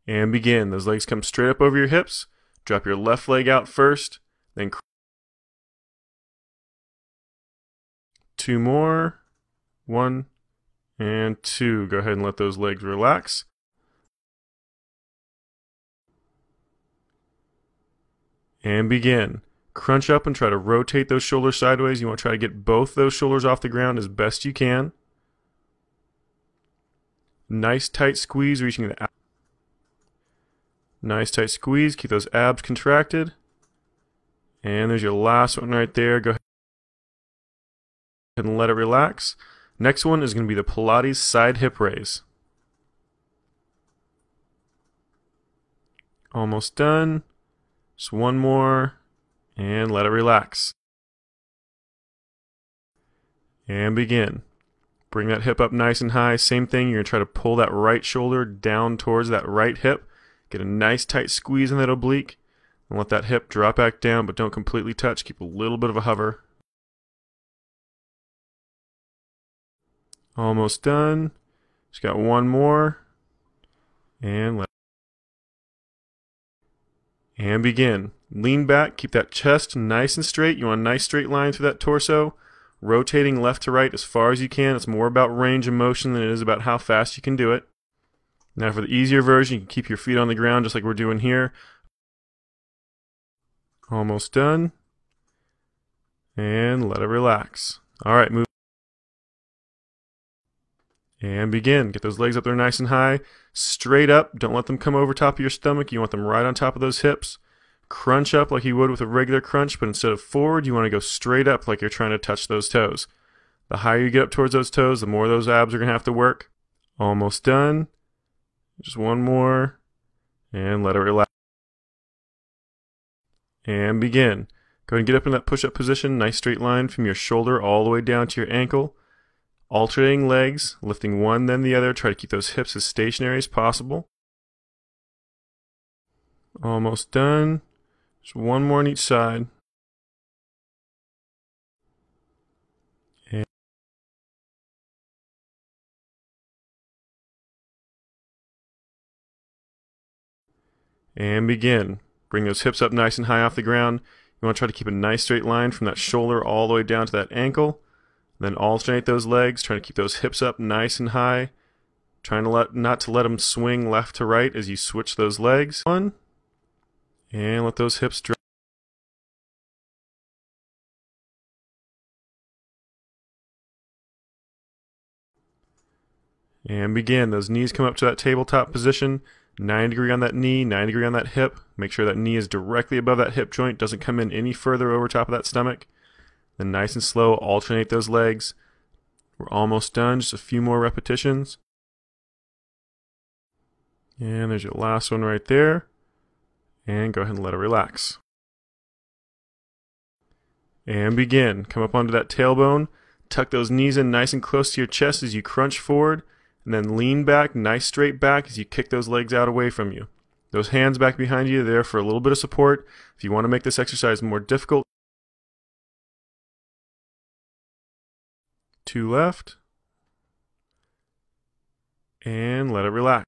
And begin. Those legs come straight up over your hips. Drop your left leg out first, then 2 more. 1 and 2. Go ahead and let those legs relax. And begin. Crunch up and try to rotate those shoulders sideways. You want to try to get both those shoulders off the ground as best you can. Nice tight squeeze, reaching the abs. Nice tight squeeze. Keep those abs contracted. And there's your last one right there. Go ahead and let it relax. Next one is going to be the Pilates side hip raise. Almost done. Just one more. And let it relax. And begin. Bring that hip up nice and high. Same thing, you're going to try to pull that right shoulder down towards that right hip. Get a nice tight squeeze in that oblique. And let that hip drop back down, but don't completely touch. Keep a little bit of a hover. Almost done. Just got one more. And begin. Lean back, keep that chest nice and straight. You want a nice straight line through that torso. Rotating left to right as far as you can. It's more about range of motion than it is about how fast you can do it. Now for the easier version, you can keep your feet on the ground just like we're doing here. Almost done. And let it relax. Alright, move. And begin. Get those legs up there nice and high. Straight up. Don't let them come over top of your stomach. You want them right on top of those hips. Crunch up like you would with a regular crunch, but instead of forward, you want to go straight up like you're trying to touch those toes. The higher you get up towards those toes, the more those abs are going to have to work. Almost done. Just one more. And let it relax. And begin. Go ahead and get up in that push-up position. Nice straight line from your shoulder all the way down to your ankle. Alternating legs, lifting one then the other. Try to keep those hips as stationary as possible. Almost done. Just one more on each side. And begin. Bring those hips up nice and high off the ground. You want to try to keep a nice straight line from that shoulder all the way down to that ankle. Then alternate those legs, trying to keep those hips up nice and high. Trying to not to let them swing left to right as you switch those legs. One. And let those hips drop. And begin. Those knees come up to that tabletop position. 90-degree on that knee, 90-degree on that hip. Make sure that knee is directly above that hip joint. Doesn't come in any further over top of that stomach. Then nice and slow, alternate those legs. We're almost done. Just a few more repetitions. And there's your last one right there. And go ahead and let it relax. And begin. Come up onto that tailbone. Tuck those knees in nice and close to your chest as you crunch forward. And then lean back, nice straight back as you kick those legs out away from you. Those hands back behind you, they're there for a little bit of support. If you want to make this exercise more difficult, 2 left. And let it relax.